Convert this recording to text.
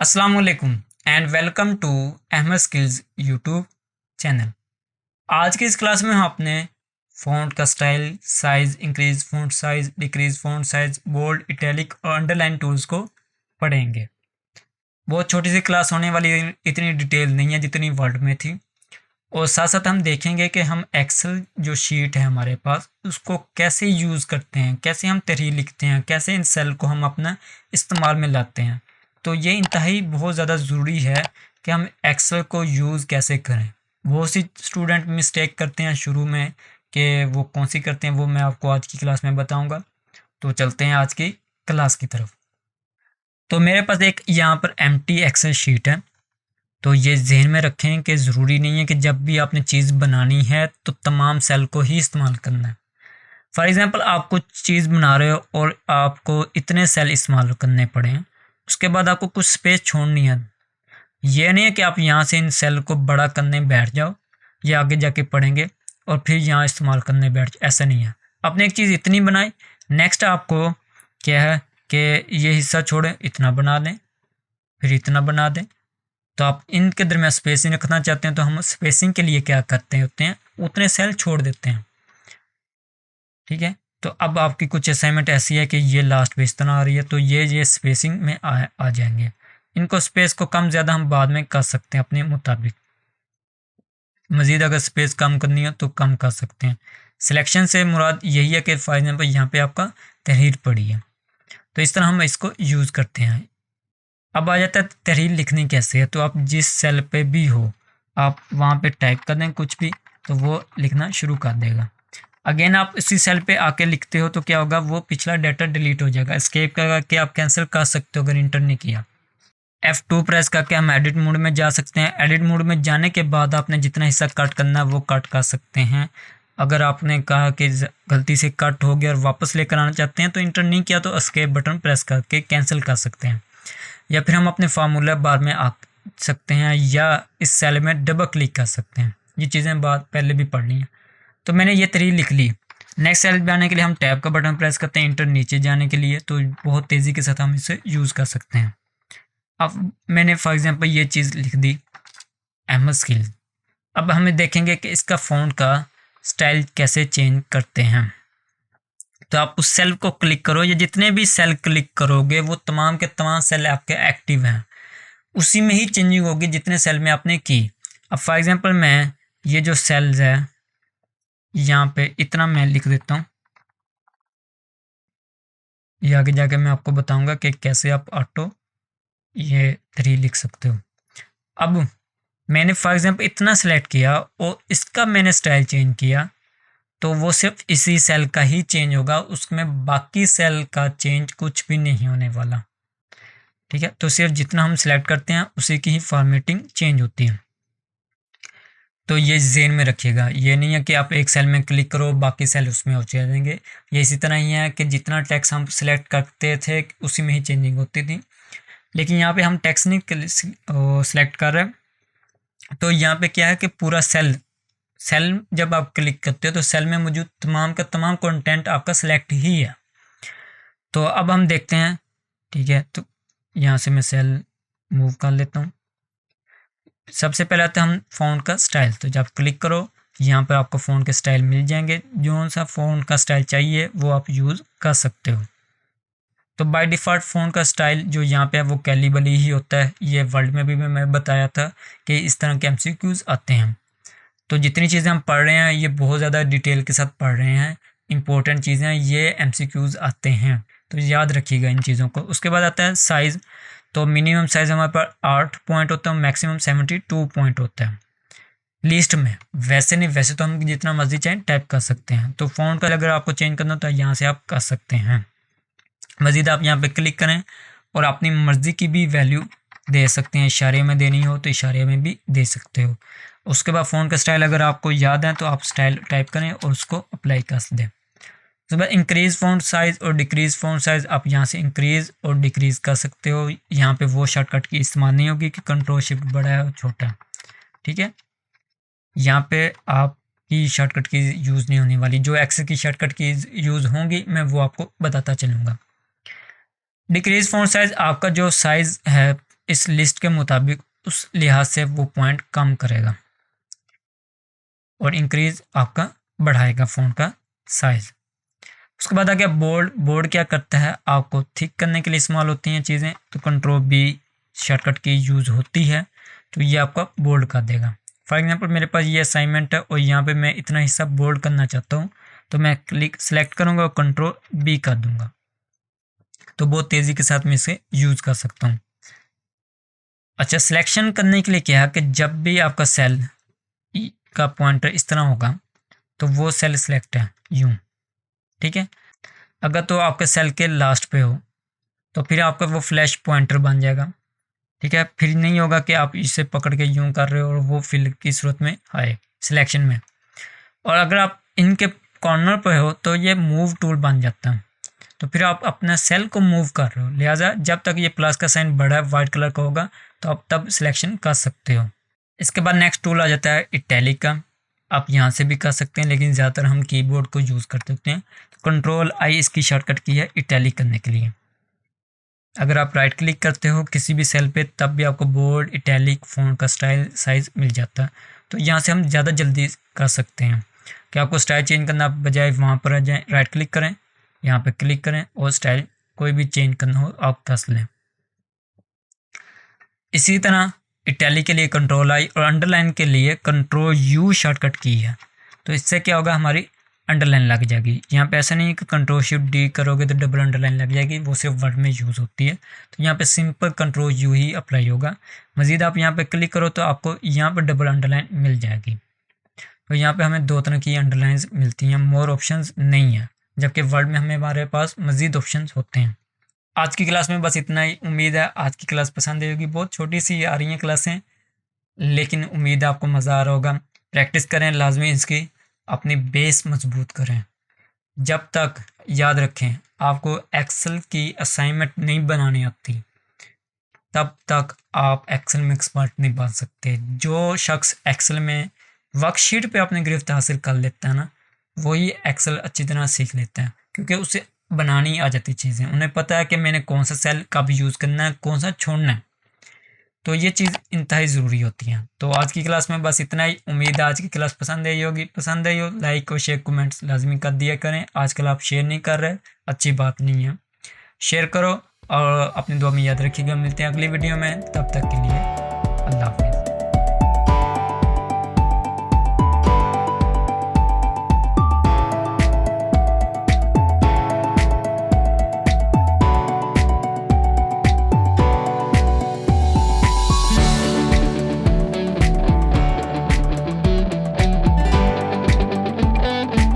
अस्सलाम वालेकुम and welcome to Ahmad skills YouTube channel. आज की इस क्लास में हम अपने फ़ॉन्ट का style, size, increase font size, decrease font size, bold, italic और अंडरलाइन टूल्स को पढ़ेंगे। बहुत छोटी सी क्लास होने वाली है, इतनी डिटेल नहीं है जितनी वर्ड में थी। और साथ साथ हम देखेंगे कि हम एक्सेल जो शीट है हमारे पास उसको कैसे यूज़ करते हैं, कैसे हम तहरीर लिखते हैं, कैसे इन सेल को हम अपना इस्तेमाल में लाते हैं। तो ये इंतहाई बहुत ज़्यादा ज़रूरी है कि हम एक्सेल को यूज़ कैसे करें। बहुत सी स्टूडेंट मिस्टेक करते हैं शुरू में, कि वो कौन सी करते हैं वो मैं आपको आज की क्लास में बताऊंगा। तो चलते हैं आज की क्लास की तरफ। तो मेरे पास एक यहाँ पर एम्प्टी एक्सेल शीट है। तो ये ज़हन में रखें कि ज़रूरी नहीं है कि जब भी आपने चीज़ बनानी है तो तमाम सेल को ही इस्तेमाल करना है। फॉर एग्ज़ाम्पल आप कुछ चीज़ बना रहे हो और आपको इतने सेल इस्तेमाल करने पड़े हैं, उसके बाद आपको कुछ स्पेस छोड़नी है। ये नहीं है कि आप यहाँ से इन सेल को बड़ा करने बैठ जाओ, ये आगे जाके पढ़ेंगे और फिर यहाँ इस्तेमाल करने बैठ जाओ, ऐसा नहीं है। आपने एक चीज़ इतनी बनाई, नेक्स्ट आपको क्या है कि ये हिस्सा छोड़ें, इतना बना दें, फिर इतना बना दें। तो आप इनके दरमियान स्पेसिंग रखना चाहते हैं तो हम स्पेसिंग के लिए क्या करते होते हैं, उतने सेल छोड़ देते हैं। ठीक है, तो अब आपकी कुछ असाइनमेंट ऐसी है कि ये लास्ट पे इस तरह आ रही है, तो ये स्पेसिंग में आ जाएंगे। इनको स्पेस को कम ज़्यादा हम बाद में कर सकते हैं अपने मुताबिक। मज़ीद अगर स्पेस कम करनी हो तो कम कर सकते हैं। सिलेक्शन से मुराद यही है कि फॉर एग्जाम्पल यहाँ पे आपका तहरीर पड़ी है, तो इस तरह हम इसको यूज़ करते हैं। अब आ जाता है तहरीर लिखनी कैसे है। तो आप जिस सेल पे भी हो आप वहाँ पे टाइप कर दें कुछ भी, तो वो लिखना शुरू कर देगा। अगेन आप इसी सेल पे आके लिखते हो तो क्या होगा, वो पिछला डाटा डिलीट हो जाएगा। एस्केप करके आप कैंसिल कर सकते हो अगर इंटर नहीं किया। F2 प्रेस करके हम एडिट मोड में जा सकते हैं। एडिट मोड में जाने के बाद आपने जितना हिस्सा कट करना है वो कट कर सकते हैं। अगर आपने कहा कि गलती से कट हो गया और वापस लेकर आना चाहते हैं तो इंटर नहीं किया तो एस्केप बटन प्रेस करके कैंसिल कर सकते हैं। या फिर हम अपने फार्मूला बार में आ सकते हैं या इस सेल में डबल क्लिक कर सकते हैं। ये चीज़ें बात पहले भी पढ़ ली हैं। तो मैंने ये तहरीर लिख ली। नेक्स्ट सेल पे आने के लिए हम टैब का बटन प्रेस करते हैं, इंटर नीचे जाने के लिए, तो बहुत तेज़ी के साथ हम इसे यूज़ कर सकते हैं। अब मैंने फॉर एग्जांपल ये चीज़ लिख दी, अहमद स्किल्स। अब हमें देखेंगे कि इसका फ़ॉन्ट का स्टाइल कैसे चेंज करते हैं। तो आप उस सेल को क्लिक करो, या जितने भी सेल क्लिक करोगे वो तमाम के तमाम सेल आपके एक्टिव हैं, उसी में ही चेंजिंग होगी जितने सेल में आपने की। अब फॉर एग्जांपल मैं ये जो सेल्स है यहाँ पे इतना मैं लिख देता हूँ, ये आगे जाके मैं आपको बताऊंगा कि कैसे आप ऑटो ये 3 लिख सकते हो। अब मैंने फॉर एग्जांपल इतना सेलेक्ट किया और इसका मैंने स्टाइल चेंज किया, तो वो सिर्फ इसी सेल का ही चेंज होगा, उसमें बाकी सेल का चेंज कुछ भी नहीं होने वाला। ठीक है, तो सिर्फ जितना हम सेलेक्ट करते हैं उसी की ही फॉर्मेटिंग चेंज होती है। तो ये ज़हन में रखिएगा, ये नहीं है कि आप एक सेल में क्लिक करो बाकी सेल उसमें हो जाएंगे। ये इसी तरह ही है कि जितना टेक्स्ट हम सेलेक्ट करते थे उसी में ही चेंजिंग होती थी। लेकिन यहाँ पे हम टेक्स्ट नहीं सेलेक्ट कर रहे हैं, तो यहाँ पे क्या है कि पूरा सेल जब आप क्लिक करते हो तो सेल में मौजूद तमाम का तमाम कंटेंट आपका सेलेक्ट ही है। तो अब हम देखते हैं। ठीक है, तो यहाँ से मैं सेल मूव कर लेता हूँ। सबसे पहले आते हैं हम फ़ॉन्ट का स्टाइल। तो जब क्लिक करो यहाँ पर आपको फ़ॉन्ट के स्टाइल मिल जाएंगे, जो सा फ़ॉन्ट का स्टाइल चाहिए वो आप यूज़ कर सकते हो। तो बाय डिफ़ॉल्ट फ़ॉन्ट का स्टाइल जो यहाँ पे है वो कैलिबली ही होता है। ये वर्ल्ड में भी मैं बताया था कि इस तरह के MCQs आते हैं। तो जितनी चीज़ें हम पढ़ रहे हैं ये बहुत ज़्यादा डिटेल के साथ पढ़ रहे हैं, इंपॉर्टेंट चीज़ें ये MCQs आते हैं, तो याद रखिएगा इन चीज़ों को। उसके बाद आता है साइज़। तो मिनिमम साइज़ हमारे पास 8 पॉइंट होता है, मैक्सिमम 72 पॉइंट होता है लीस्ट में। वैसे नहीं, वैसे तो हम जितना मर्जी चाहें टाइप कर सकते हैं। तो फ़ॉन्ट का अगर आपको चेंज करना हो तो यहाँ से आप कर सकते हैं। मज़ीद आप यहाँ पे क्लिक करें और अपनी मर्ज़ी की भी वैल्यू दे सकते हैं। इशारे में देनी हो तो इशारे में भी दे सकते हो। उसके बाद फ़ॉन्ट का स्टाइल अगर आपको याद है तो आप स्टाइल टाइप करें और उसको अप्लाई कर दें। उसके बाद इंक्रीज़ फ़ॉन्ट साइज़ और डिक्रीज़ फ़ॉन्ट साइज़, आप यहाँ से इंक्रीज़ और डिक्रीज़ कर सकते हो। यहाँ पे वो शॉर्टकट की इस्तेमाल नहीं होगी कि कंट्रोल शिफ्ट बड़ा है और छोटा। ठीक है, यहाँ पे आपकी शॉर्टकट की यूज़ नहीं होने वाली। जो एक्सेल की शॉर्टकट की यूज़ होंगी मैं वो आपको बताता चलूँगा। डिक्रीज़ फ़ॉन्ट साइज़ आपका जो साइज़ है इस लिस्ट के मुताबिक उस लिहाज से वो पॉइंट कम करेगा और इंक्रीज आपका बढ़ाएगा फ़ॉन्ट का साइज़। उसके बाद आ गया बोल्ड। बोल्ड क्या करता है, आपको थिक करने के लिए इस्तेमाल होती हैं चीज़ें, तो कंट्रोल बी शॉर्टकट की यूज़ होती है, तो ये आपका बोल्ड कर देगा। फॉर एग्जांपल मेरे पास ये असाइनमेंट है और यहाँ पे मैं इतना हिस्सा बोल्ड करना चाहता हूँ, तो मैं क्लिक सेलेक्ट करूँगा और कंट्रोल बी कर दूँगा, तो बहुत तेज़ी के साथ मैं इसे यूज़ कर सकता हूँ। अच्छा, सिलेक्शन करने के लिए क्या है कि जब भी आपका सेल का पॉइंटर इस तरह होगा तो वो सेल सिलेक्ट है यूँ, ठीक है। अगर तो आपके सेल के लास्ट पे हो तो फिर आपका वो फ्लैश पॉइंटर बन जाएगा, ठीक है। फिर नहीं होगा कि आप इसे पकड़ के यूँ कर रहे हो और वो फिल की सूरत में आए सिलेक्शन में। और अगर आप इनके कॉर्नर पे हो तो ये मूव टूल बन जाता है, तो फिर आप अपना सेल को मूव कर रहे हो, लिहाजा जब तक ये प्लस का साइन बड़ा वाइट कलर का होगा तो आप तब सिलेक्शन कर सकते हो। इसके बाद नेक्स्ट टूल आ जाता है इटैलिक का। आप यहाँ से भी कर सकते हैं, लेकिन ज़्यादातर हम कीबोर्ड को यूज़ करते होते हैं। तो कंट्रोल आई इसकी शॉर्टकट की है इटैलिक करने के लिए। अगर आप राइट क्लिक करते हो किसी भी सेल पे तब भी आपको बोल्ड, इटैलिक, फ़ॉन्ट का स्टाइल, साइज़ मिल जाता है। तो यहाँ से हम ज़्यादा जल्दी कर सकते हैं कि आपको स्टाइल चेंज करना बजाय वहाँ पर आ जाए, राइट क्लिक करें, यहाँ पे क्लिक करें और स्टाइल कोई भी चेंज करना हो आप कर लें। इसी तरह इटैलिक के लिए कंट्रोल आई और अंडरलाइन के लिए कंट्रोल यू शॉर्टकट की है। तो इससे क्या होगा, हमारी अंडरलाइन लग जाएगी। यहाँ पे ऐसा नहीं है कि कंट्रोल शिफ्ट डी करोगे तो डबल अंडरलाइन लग जाएगी, वो सिर्फ वर्ड में यूज़ होती है। तो यहाँ पे simple control you he apply होगा। मज़ीद आप यहाँ पे क्लिक करो तो आपको यहाँ पर डबल अंडरलाइन मिल जाएगी। तो यहाँ पे हमें दो तरह की अंडरलाइंस मिलती हैं, मोर ऑप्शंस नहीं है, जबकि वर्ड में हमारे पास मज़ीद ऑप्शंस होते हैं। आज की क्लास में बस इतना ही। उम्मीद है आज की क्लास पसंद आई होगी। बहुत छोटी सी आ रही हैं क्लासें, लेकिन उम्मीद है आपको मज़ा आ रहा होगा। प्रैक्टिस करें लाजमी, इसकी अपनी बेस मजबूत करें। जब तक याद रखें आपको एक्सेल की असाइनमेंट नहीं बनानी आती तब तक आप एक्सेल में एक्सपर्ट नहीं बन सकते। जो शख्स एक्सेल में वर्कशीट पे अपनी गिरफ्त हासिल कर लेता है ना, वही एक्सेल अच्छी तरह सीख लेता है, क्योंकि उसे बनानी आ जाती चीज़ें। उन्हें पता है कि मैंने कौन सा सेल कब यूज़ करना है, कौन सा छोड़ना है। तो ये चीज़ इंतहाई ज़रूरी होती है। तो आज की क्लास में बस इतना ही। उम्मीद है आज की क्लास पसंद आई होगी। पसंद आई हो लाइक और शेयर कमेंट्स लाजमी कर दिया करें। आजकल आप शेयर नहीं कर रहे, अच्छी बात नहीं है, शेयर करो और अपनी दुआ में याद रखिएगा। मिलते हैं अगली वीडियो में, तब तक के लिए अल्लाह हाफ़िज़।